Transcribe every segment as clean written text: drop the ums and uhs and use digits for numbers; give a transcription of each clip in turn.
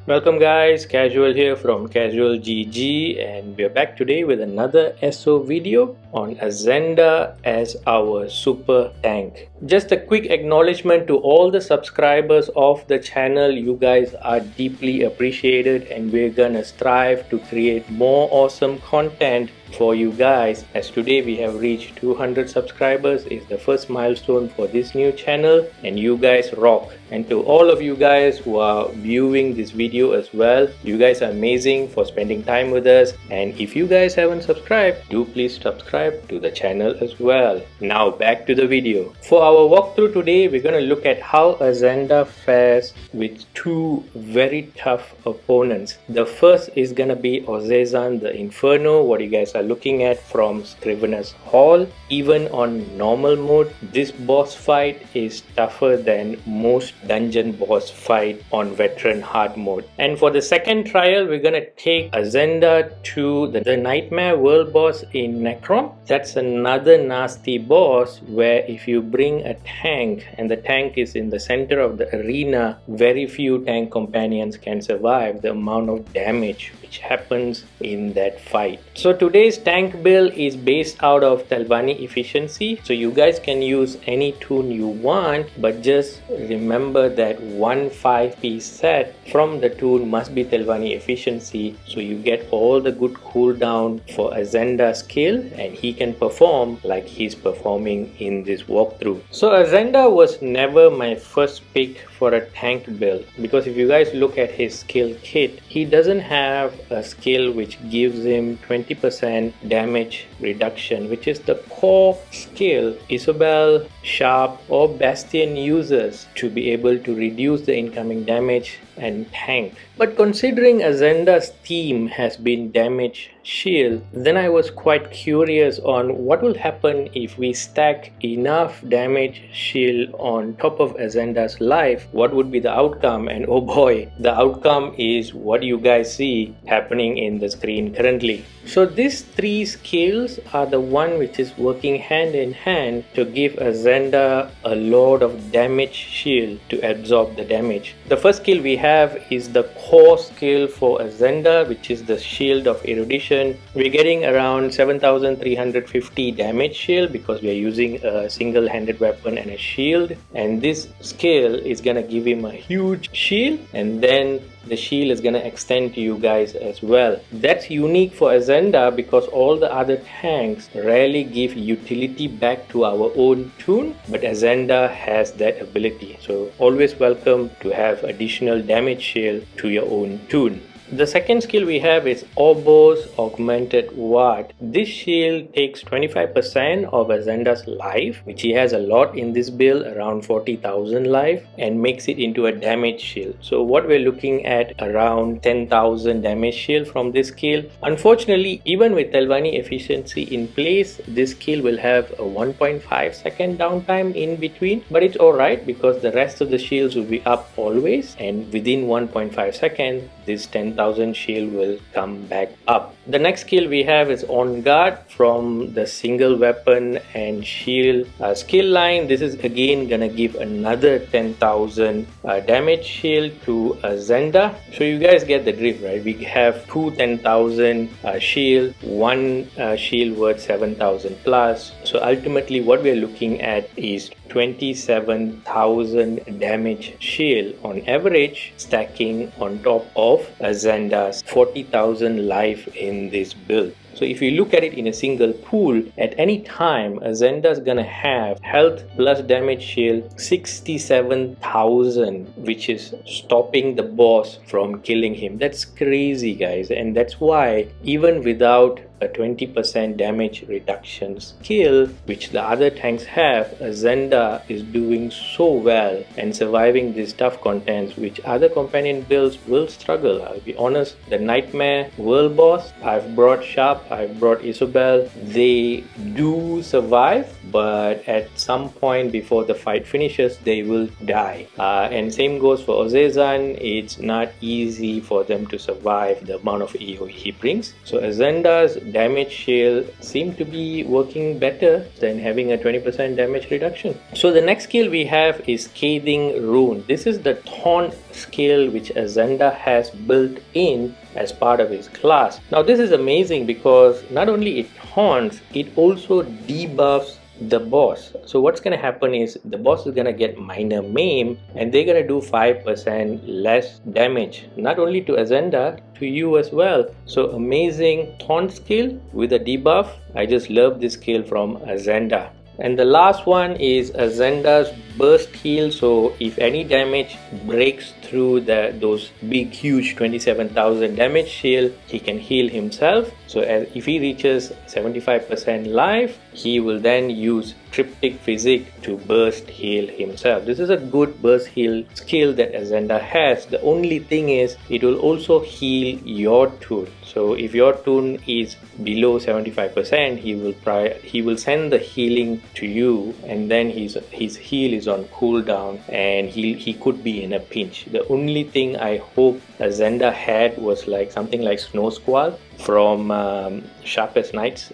Welcome guys, Casual here from Casual GG, and we're back today with another ESO video on Azandar as our super tank. Just a quick acknowledgement to all the subscribers of the channel. You guys are deeply appreciated and we're gonna strive to create more awesome content for you guys, as today we have reached 200 subscribers. Is the first milestone for this new channel and you guys rock. And to all of you guys who are viewing this video as well, you guys are amazing for spending time with us, and if you guys haven't subscribed, do please subscribe to the channel as well. Now back to the video. For our walkthrough today, we're going to look at how Azandar fares with two very tough opponents. The first is going to be Azandar the Inferno, what you guys are looking at from Scrivener's Hall. Even on normal mode, this boss fight is tougher than most dungeon boss fight on veteran hard mode. And for the second trial, we're gonna take Azandar to the Nightmare World boss in Necrom. That's another nasty boss where if you bring a tank and the tank is in the center of the arena, very few tank companions can survive the amount of damage which happens in that fight. So today's tank build is based out of Telvanni efficiency, so you guys can use any toon you want, but just remember that one 5-piece set from the toon must be Telvanni efficiency, so you get all the good cooldown for Azandar's skill and he can perform like he's performing in this walkthrough. So Azandar was never my first pick for a tank build, because if you guys look at his skill kit, he doesn't have a skill which gives him 20% damage reduction, which is the core skill Isabel, Sharp or Bastion uses to be able to reduce the incoming damage and tank. But considering Azandar's theme has been damage shield, then I was quite curious on what will happen if we stack enough damage shield on top of Azandar's life. What would be the outcome? And oh boy, the outcome is what you guys see happening in the screen currently. So these three skills are the one which is working hand in hand to give Azandar a lot of damage shield to absorb the damage. The first skill we have is the core skill for Azandar, which is the Shield of Erudition. We're getting around 7350 damage shield because we are using a single-handed weapon and a shield, and this skill is gonna give him a huge shield, and then the shield is gonna extend to you guys as well. That's unique for Azandar because all the other tanks rarely give utility back to our own toon, but Azandar has that ability. So always welcome to have additional damage shield to your own toon. The second skill we have is Orbo's Augmented Ward. This shield takes 25% of Azandar's life, which he has a lot in this build, around 40,000 life, and makes it into a damage shield. So what we're looking at around 10,000 damage shield from this skill. Unfortunately, even with Telvanni efficiency in place, this skill will have a 1.5 second downtime in between, but it's alright because the rest of the shields will be up always, and within 1.5 seconds this 10,000 shield will come back up. The next skill we have is On Guard from the single weapon and shield skill line. This is again gonna give another 10,000 damage shield to Azandar. So you guys get the drift, right? We have two 10,000 shield, one shield worth 7,000 plus. So ultimately what we are looking at is 27,000 damage shield on average, stacking on top of Azandar's 40,000 life in this build. So if you look at it in a single pool, at any time Azandar is gonna have health plus damage shield 67,000, which is stopping the boss from killing him. That's crazy, guys, and that's why even without a 20% damage reduction skill, which the other tanks have, Azandar is doing so well and surviving these tough contents, which other companion builds will struggle. I'll be honest, the Nightmare World boss, I've brought Sharp, I've brought Isabel, they do survive, but at some point before the fight finishes, they will die. And same goes for Azazan. It's not easy for them to survive the amount of EO he brings. So Azandar's damage shield seem to be working better than having a 20% damage reduction. So the next skill we have is Scathing Rune. This is the taunt skill which Azandar has built in as part of his class. Now this is amazing because not only it taunts, it also debuffs the boss. So what's going to happen is the boss is going to get minor maim and they're going to do 5% less damage, not only to Azandar, to you as well. So amazing taunt skill with a debuff. I just love this skill from Azandar. And the last one is Azandar's burst heal. So if any damage breaks through those big huge 27,000 damage shield, he can heal himself. So if he reaches 75% life, he will then use Triptych Physic to burst heal himself. This is a good burst heal skill that Azandar has. The only thing is it will also heal your toon. So if your toon is below 75%, he will send the healing to you, and then his heal is on cooldown and he could be in a pinch. The only thing I hope Azandar had was like something like Snow Squall from Sharpest Knight's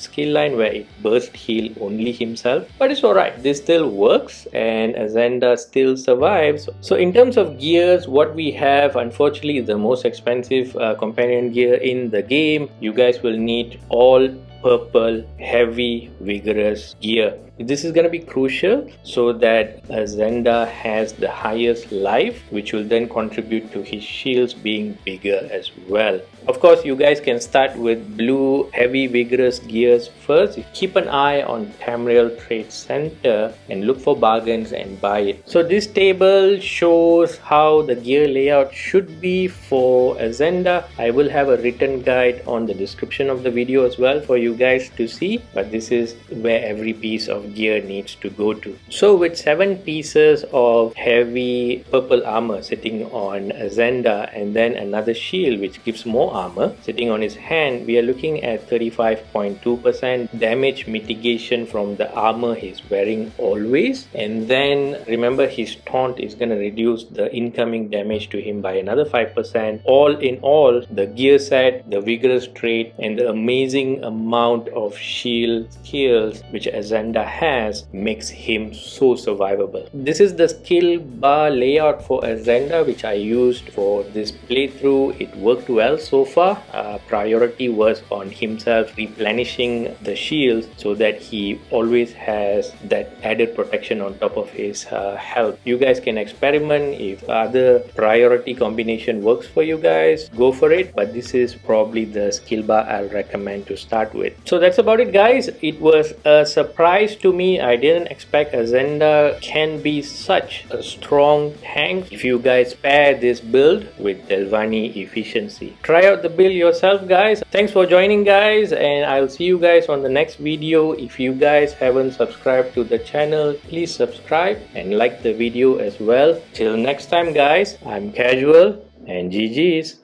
skill line, where it burst heal only himself, but it's alright, this still works and Azandar still survives. So in terms of gears, what we have unfortunately is the most expensive companion gear in the game. You guys will need all purple heavy vigorous gear. This is going to be crucial so that Azandar has the highest life, which will then contribute to his shields being bigger as well. Of course, you guys can start with blue heavy vigorous gears first. Keep an eye on Tamriel Trade Center and look for bargains and buy it. So this table shows how the gear layout should be for Azandar. I will have a written guide on the description of the video as well for you guys to see, but this is where every piece of gear needs to go to. So with 7 pieces of heavy purple armor sitting on Azandar and then another shield which gives more armor sitting on his hand, we are looking at 35.2% damage mitigation from the armor he's wearing always. And then remember, his taunt is going to reduce the incoming damage to him by another 5%. All in all, the gear set, the vigorous trait, and the amazing amount of shield skills which Azandar has makes him so survivable. This is the skill bar layout for Azandar which I used for this playthrough. It worked well so far. Priority was on himself replenishing the shields so that he always has that added protection on top of his health. You guys can experiment. If other priority combination works for you guys, go for it, but this is probably the skill bar I'll recommend to start with. So that's about it, guys. It was a surprise to me. I didn't expect Azandar can be such a strong tank if you guys pair this build with Delvani efficiency. Try out the build yourself, guys. Thanks for joining, guys, and I'll see you guys on the next video. If you guys haven't subscribed to the channel, please subscribe and like the video as well. Till next time, guys, I'm Casual and GG's.